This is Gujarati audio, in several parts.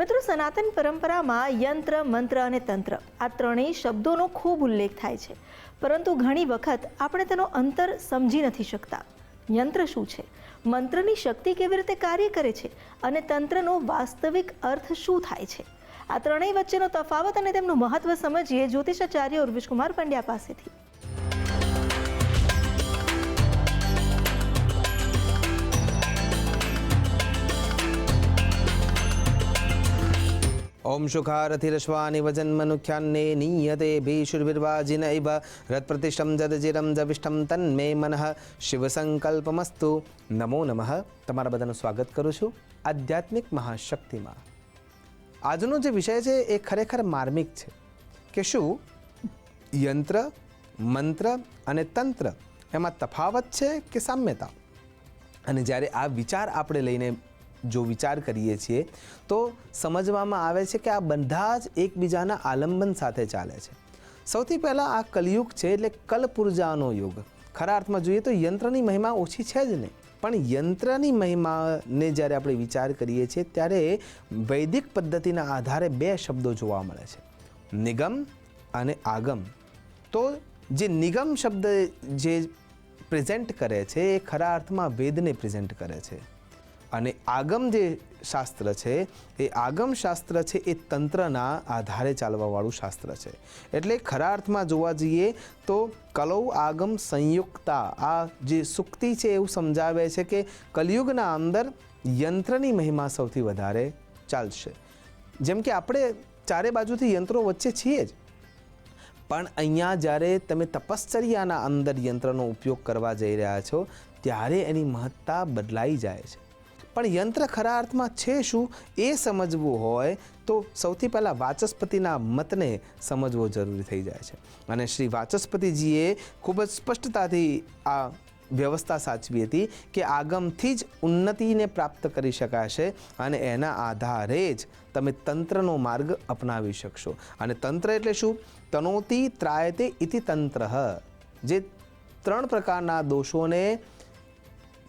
મિત્રો, સનાતન પરંપરામાં યંત્ર, મંત્ર અને તંત્ર આ ત્રણેય શબ્દોનો ખૂબ ઉલ્લેખ થાય છે, પરંતુ ઘણી વખત આપણે તેનો અંતર સમજી નથી શકતા. યંત્ર શું છે, મંત્રની શક્તિ કેવી રીતે કાર્ય કરે છે અને તંત્રનો વાસ્તવિક અર્થ શું થાય છે, આ ત્રણેય વચ્ચેનો તફાવત અને તેમનું મહત્વ સમજીએ જ્યોતિષાચાર્ય ઉર્વિશકુમાર પંડ્યા પાસેથી. ओम शुखारथिरश्वानि वजन्मनुख्यान्ने नीयते भीषुर्विर्वाजिन इव रत्प्रतिष्ठं जदजिरं जविष्ठं तन्मे मनः शिवसंकल्पमस्तु. नमो नमः. તમારા બધાનું સ્વાગત કરું છું આધ્યાત્મિક મહાશક્તિમાં. આજનો જે વિષય છે એ ખરેખર માર્મિક છે કે શું યંત્ર, મંત્ર અને તંત્ર એમાં તફાવત છે કે સામ્યતા. અને જ્યારે આ વિચાર આપણે લઈને જો વિચાર કરીએ છીએ તો સમજવામાં આવે છે કે આ બધા જ એકબીજાના આલંબન સાથે ચાલે છે. સૌથી પહેલાં આ કલયુગ છે એટલે કલપુર્જાનો યુગ. ખરા અર્થમાં જોઈએ તો યંત્રની મહિમા ઓછી છે જ નહીં, પણ યંત્રની મહિમાને જ્યારે આપણે વિચાર કરીએ છીએ ત્યારે વૈદિક પદ્ધતિના આધારે બે શબ્દો જોવા મળે છે, નિગમ અને આગમ. તો જે નિગમ શબ્દ જે પ્રેઝન્ટ કરે છે એ ખરા અર્થમાં વેદને પ્રેઝન્ટ કરે છે, અને આગમ જે શાસ્ત્ર છે એ આગમ શાસ્ત્ર છે એ તંત્રના આધારે ચાલવાવાળું શાસ્ત્ર છે. એટલે ખરા અર્થમાં જોવા જઈએ તો કલૌ આગમ સંયુક્તા આ જે સુક્તિ છે એવું સમજાવે છે કે કલયુગના અંદર યંત્રની મહિમા સૌથી વધારે ચાલશે. જેમ કે આપણે ચારે બાજુથી યંત્રો વચ્ચે છીએ જ, પણ અહીંયા જ્યારે તમે તપશ્ચર્યાના અંદર યંત્રનો ઉપયોગ કરવા જઈ રહ્યા છો ત્યારે એની મહત્તા બદલાઈ જાય છે. પણ યંત્ર ખરા અર્થમાં છે શું એ સમજવું હોય તો સૌથી પહેલાં વાચસ્પતિના મતને સમજવો જરૂરી થઈ જાય છે. અને શ્રી વાચસ્પતિજીએ ખૂબ જ સ્પષ્ટતાથી આ વ્યવસ્થા સાચવી હતી કે આગમથી જ ઉન્નતિને પ્રાપ્ત કરી શકાશે અને એના આધારે જ તમે તંત્રનો માર્ગ અપનાવી શકશો. અને તંત્ર એટલે શું? તનોતિ ત્રાયતે ઇતિ તંત્ર, જે ત્રણ પ્રકારના દોષોને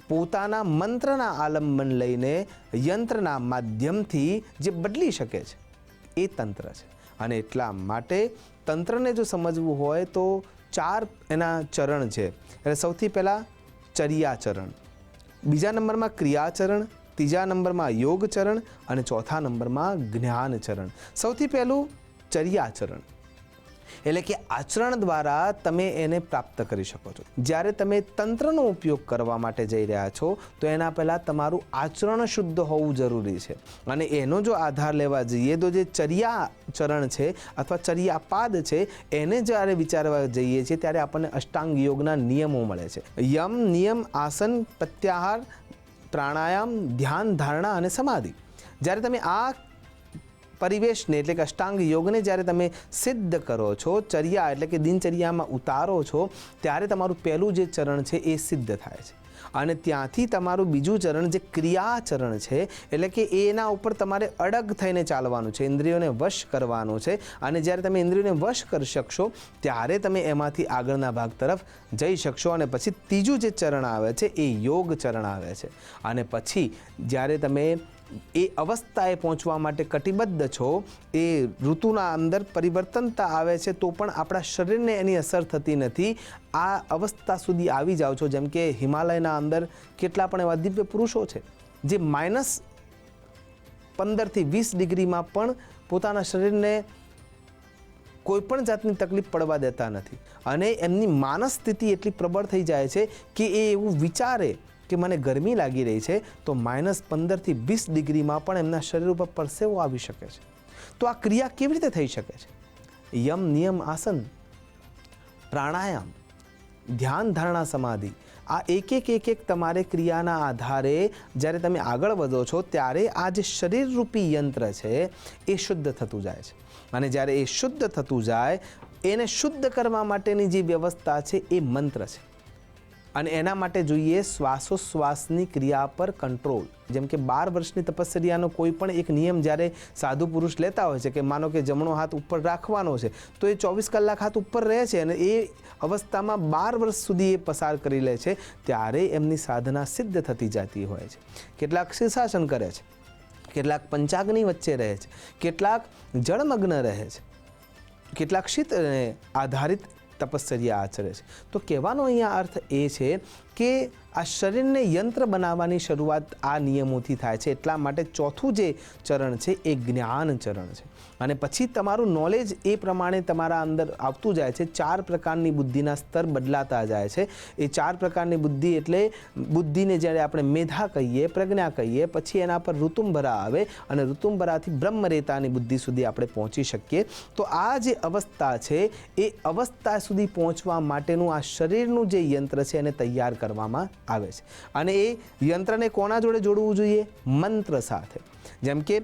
પોતાના મંત્રના આલંબન લઈને યંત્રના માધ્યમથી જે બદલી શકે છે એ તંત્ર છે. અને એટલા માટે તંત્રને જો સમજવું હોય તો ચાર એના ચરણ છે. એટલે સૌથી પહેલાં ચર્યાચરણ, બીજા નંબરમાં ક્રિયાચરણ, ત્રીજા નંબરમાં યોગચરણ અને ચોથા નંબરમાં જ્ઞાનચરણ. સૌથી પહેલું ચર્યાચરણ એટલે કે આચરણ દ્વારા તમે એને પ્રાપ્ત કરી શકો છો. જ્યારે તમે તંત્રનો ઉપયોગ કરવા માટે જઈ રહ્યા છો તો એના પહેલાં તમારું આચરણ શુદ્ધ હોવું જરૂરી છે. અને એનો જો આધાર લેવા જઈએ તો જે ચર્યાચરણ છે અથવા ચર્યાપાદ છે એને જ્યારે વિચારવા જઈએ છીએ ત્યારે આપણને અષ્ટાંગ યોગના નિયમો મળે છે. યમ, નિયમ, આસન, પ્રત્યાહાર, પ્રાણાયામ, ધ્યાન, ધારણા અને સમાધિ. જ્યારે તમે આ પરિવેશને એટલે કે અષ્ટાંગ યોગને જ્યારે તમે સિદ્ધ કરો છો, ચર્યા એટલે કે દિનચર્યામાં ઉતારો છો, ત્યારે તમારું પહેલું જે ચરણ છે એ સિદ્ધ થાય છે. અને ત્યાંથી તમારું બીજું ચરણ જે ક્રિયાચરણ છે એટલે કે એના ઉપર તમારે અડગ થઈને ચાલવાનું છે, ઇન્દ્રિયોને વશ કરવાનું છે. અને જ્યારે તમે ઇન્દ્રિયોને વશ કરી શકશો ત્યારે તમે એમાંથી આગળના ભાગ તરફ જઈ શકશો. અને પછી ત્રીજું જે ચરણ આવે છે એ યોગ ચરણ આવે છે. અને પછી જ્યારે તમે એ અવસ્થાએ પહોંચવા માટે કટિબદ્ધ છો, એ ઋતુના અંદર પરિવર્તનતા આવે છે તો પણ આપણા શરીરને એની અસર થતી નથી. આ અવસ્થા સુધી આવી જાઓ છો. જેમ કે હિમાલયના અંદર કેટલા પણ એવા દિવ્ય પુરુષો છે જે -15 થી 20 ડિગ્રીમાં પણ પોતાના શરીરને કોઈ પણ જાતની તકલીફ પડવા દેતા નથી. અને એમની માનસ સ્થિતિ એટલી પ્રબળ થઈ જાય છે કે એ એવું વિચારે કે મને ગરમી લાગી રહી છે તો -15 થી 20 ડિગ્રીમાં પણ એમના શરીર ઉપર પરસેવો આવી શકે છે. તો આ ક્રિયા કેવી રીતે થઈ શકે છે? યમ, નિયમ, આસન, પ્રાણાયામ, ધ્યાન, ધારણા, સમાધિ, આ એક તમારે ક્રિયાના આધારે જ્યારે તમે આગળ વધો છો ત્યારે આ જે શરીરરૂપી યંત્ર છે એ શુદ્ધ થતું જાય છે. અને જ્યારે એ શુદ્ધ થતું જાય એને શુદ્ધ કરવા માટેની જે વ્યવસ્થા છે એ મંત્ર છે. અને એના માટે જોઈએ શ્વાસોશ્વાસની ક્રિયા પર કંટ્રોલ. જેમ કે 12 વર્ષની તપશ્ચર્યાનો કોઈ પણ એક નિયમ જ્યારે સાધુ પુરુષ લેતા હોય છે કે માનો કે જમણો હાથ ઉપર રાખવાનો છે તો એ 24 કલાક હાથ ઉપર રહે છે અને એ અવસ્થામાં 12 વર્ષ સુધી એ પસાર કરી લે છે ત્યારે એમની સાધના સિદ્ધ થતી જતી હોય છે. કેટલાક શીર્ષાસન કરે છે, કેટલાક પંચાગ્નિ વચ્ચે રહે છે, કેટલાક જળમગ્ન રહે છે, કેટલાક શીતને આધારિત તપશ્ચર્યા આચરે છે. તો કહેવાનો અહીંયા અર્થ એ છે કે આ શરીરને યંત્ર બનાવવાની શરૂઆત આ નિયમોથી થાય છે. એટલા માટે ચોથું જે ચરણ છે એ જ્ઞાન ચરણ છે. અને પછી તમારું નોલેજ એ પ્રમાણે તમારા અંદર આવતું જાય છે. 4 પ્રકારની બુદ્ધિના સ્તર બદલાતા જાય છે. એ 4 પ્રકારની બુદ્ધિ એટલે બુદ્ધિને જ્યારે આપણે મેધા કહીએ, પ્રજ્ઞા કહીએ, પછી એના પર ઋતુંભરા આવે અને ઋતુંભરાથી બ્રહ્મરેતાની બુદ્ધિ સુધી આપણે પહોંચી શકીએ. તો આ જે અવસ્થા છે એ અવસ્થા સુધી પહોંચવા માટેનું આ શરીરનું જે યંત્ર છે એને તૈયાર કરવામાં આવે છે. અને એ યંત્રને કોના જોડે જોડવું જોઈએ? મંત્ર સાથે. જેમ કે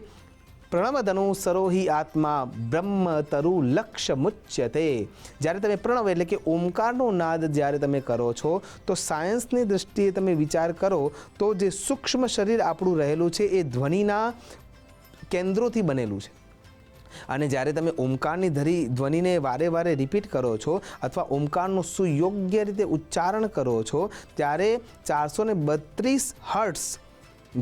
પ્રણવદનુ સરોહી આત્મા બ્રહ્મ તરુ લક્ષ્ય મુચ્યતે. જ્યારે તમે પ્રણવ એટલે કે ઓમકારનો નાદ જ્યારે તમે કરો છો તો સાયન્સની દૃષ્ટિએ તમે વિચાર કરો તો જે સૂક્ષ્મ શરીર આપણું રહેલું છે એ ધ્વનિના કેન્દ્રોથી બનેલું છે. અને જ્યારે તમે ઓમકારની ધ્વનિને વારે વારે રિપીટ કરો છો અથવા ઓમકારનું સુયોગ્ય રીતે ઉચ્ચારણ કરો છો ત્યારે 432 હર્ટ્ઝ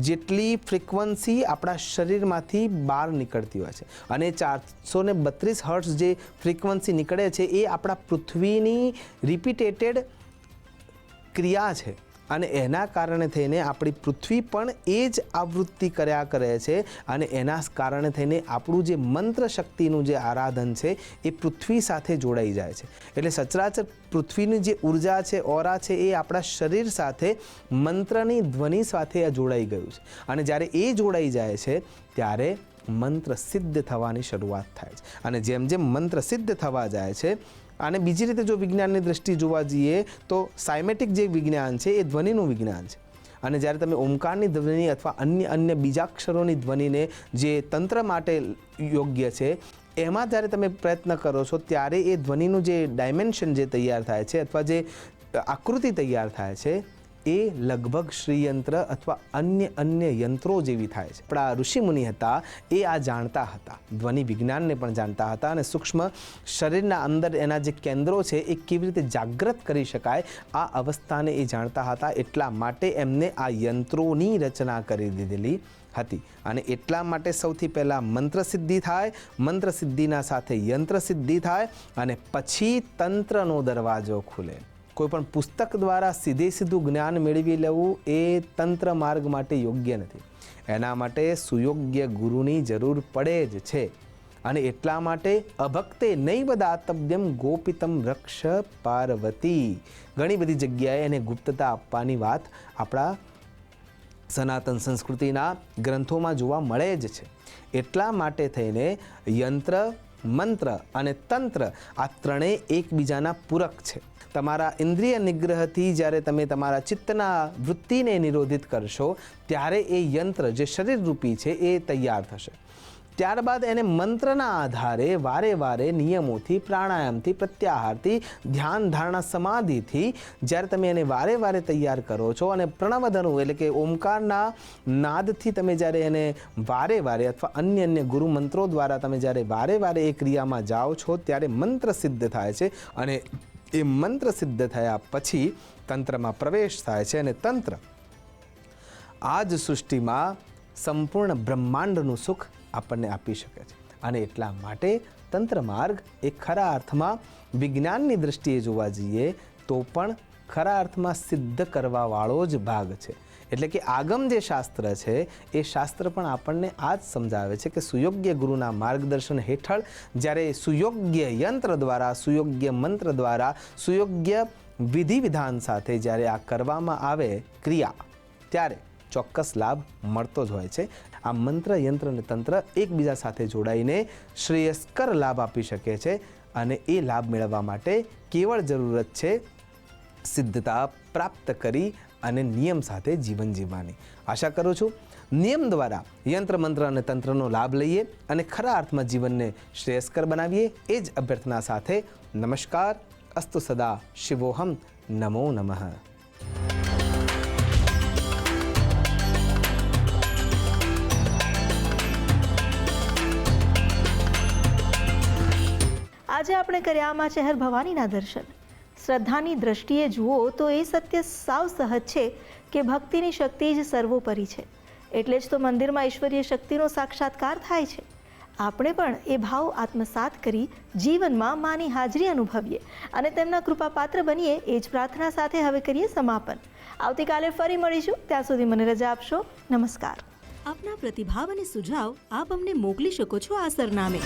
જેટલી ફ્રીક્વન્સી આપણા શરીરમાંથી બહાર નીકળતી હોય છે. અને 432 હર્ટ્ઝ જે ફ્રીક્વન્સી નીકળે છે એ આપણા પૃથ્વીની રિપીટેટેડ ક્રિયા છે. અને એના કારણે થઈને આપણી પૃથ્વી પણ એ જ આવૃત્તિ કર્યા કરે છે. અને એના કારણે થઈને આપણું જે મંત્ર શક્તિનું જે આરાધન છે એ પૃથ્વી સાથે જોડાઈ જાય છે. એટલે સચરાચર પૃથ્વીની જે ઉર્જા છે, ઓરા છે, એ આપણા શરીર સાથે મંત્રની ધ્વનિ સાથે જોડાઈ ગયું છે. અને જ્યારે એ જોડાઈ જાય છે ત્યારે મંત્ર સિદ્ધ થવાની શરૂઆત થાય છે. અને જેમ જેમ મંત્ર સિદ્ધ થવા જાય છે, અને બીજી રીતે જો વિજ્ઞાનની દ્રષ્ટિએ જોવા જઈએ તો સાયમેટિક જે વિજ્ઞાન છે એ ધ્વનિનું વિજ્ઞાન છે. અને જ્યારે તમે ઓમકારની ધ્વનિ અથવા અન્ય બીજાક્ષરોની ધ્વનિને જે તંત્ર માટે યોગ્ય છે એમાં જ્યારે તમે પ્રયત્ન કરો છો ત્યારે એ ધ્વનિનું જે ડાયમેન્શન જે તૈયાર થાય છે અથવા જે આકૃતિ તૈયાર થાય છે એ લગભગ શ્રીયંત્ર અથવા અન્ય યંત્રો જેવી થાય છે. આપણા ઋષિમુનિ હતા એ આ જાણતા હતા, ધ્વનિ વિજ્ઞાનને પણ જાણતા હતા. અને સૂક્ષ્મ શરીરના અંદર એના જે કેન્દ્રો છે એ કેવી રીતે જાગૃત કરી શકાય આ અવસ્થાને એ જાણતા હતા. એટલા માટે એમને આ યંત્રોની રચના કરી દીધેલી હતી. અને એટલા માટે સૌથી પહેલાં મંત્ર સિદ્ધિ થાય, મંત્ર સિદ્ધિના સાથે યંત્ર સિદ્ધિ થાય અને પછી તંત્રનો દરવાજો ખુલે. કોઈ પણ પુસ્તક દ્વારા સીધું જ્ઞાન મેળવી લેવું એ તંત્ર માર્ગ માટે યોગ્ય નથી. એના માટે સુયોગ્ય ગુરુની જરૂર પડે જ છે. અને એટલા માટે અભક્તે નૈવ દાતવ્યમ ગોપિતમ રક્ષ પાર્વતી. ઘણી બધી જગ્યાએ એને ગુપ્તતા આપવાની વાત આપણા સનાતન સંસ્કૃતિના ગ્રંથોમાં જોવા મળે જ છે. એટલા માટે થઈને યંત્ર, મંત્ર અને તંત્ર આ ત્રણેય એકબીજાના પૂરક છે. તમારા ઇન્દ્રિય નિગ્રહથી જ્યારે તમે તમારા ચિત્તના વૃત્તિને નિરોધિત કરશો ત્યારે એ યંત્ર જે શરીરરૂપી છે એ તૈયાર થશે. ત્યારબાદ એને મંત્રના આધારે વારે વારે નિયમોથી, પ્રાણાયામથી, પ્રત્યાહારથી, ધ્યાન, ધારણા, સમાધિથી જ્યારે તમે એને વારે વારે તૈયાર કરો છો અને પ્રણવદનુ એટલે કે ઓમકારના નાદથી તમે જ્યારે એને વારે વારે અથવા અન્ય ગુરુ મંત્રો દ્વારા તમે જ્યારે વારે વારે એ ક્રિયામાં જાઓ છો ત્યારે મંત્ર સિદ્ધ થાય છે. અને એ મંત્ર સિદ્ધ થયા પછી તંત્રમાં પ્રવેશ થાય છે. અને તંત્ર આ જ સૃષ્ટિમાં સંપૂર્ણ બ્રહ્માંડનું સુખ આપણને આપી શકે છે. અને એટલા માટે તંત્ર માર્ગ એ ખરા અર્થમાં વિજ્ઞાનની દૃષ્ટિએ જોવા જઈએ તો પણ ખરા અર્થમાં સિદ્ધ કરવાવાળો જ ભાગ છે. એટલે કે આગમ જે શાસ્ત્ર છે એ શાસ્ત્ર પણ આપણને આ જ સમજાવે છે કે સુયોગ્ય ગુરુના માર્ગદર્શન હેઠળ જ્યારે સુયોગ્ય યંત્ર દ્વારા, સુયોગ્ય મંત્ર દ્વારા, સુયોગ્ય વિધિ વિધાન સાથે જ્યારે આ કરવામાં આવે ક્રિયા ત્યારે ચોક્કસ લાભ મળતો જ હોય છે. આ મંત્ર, યંત્ર અને તંત્ર એકબીજા સાથે જોડાઈને શ્રેયસ્કર લાભ આપી શકે છે. અને એ લાભ મેળવવા માટે કેવળ જરૂરત છે સિદ્ધતા પ્રાપ્ત કરી અને નિયમ સાથે જીવન જીવવાની. આશા કરું છું નિયમ દ્વારા યંત્ર, મંત્ર અને તંત્રનો લાભ લઈએ અને ખરા અર્થમાં જીવનને શ્રેયસ્કર બનાવીએ. એ જ અભ્યર્થના સાથે નમસ્કાર. અસ્તુ સદા શિવોહમ. નમો નમઃ. આજે આપણે કર્યા માં શહેર ભવાનીના દર્શન. શ્રદ્ધાની દ્રષ્ટિએ જુઓ તો એ સત્ય સાવ સહજ છે કે ભક્તિની શક્તિ જ સર્વોપરી છે. એટલે જ તો મંદિરમાં ઈશ્વરીય શક્તિનો સાક્ષાત્કાર થાય છે. આપણે પણ એ ભાવ આત્મસાત કરી જીવનમાં માની હાજરી અનુભવીએ અને તેમના કૃપાપાત્ર બનીએ એ જ પ્રાર્થના સાથે હવે કરીએ સમાપન. આવતીકાલે ફરી મળીશું. ત્યાં સુધી મને રજા આપશો. નમસ્કાર. આપના પ્રતિભાવ અને સુઝાવ આપ અમને મોકલી શકો છો આ સરનામે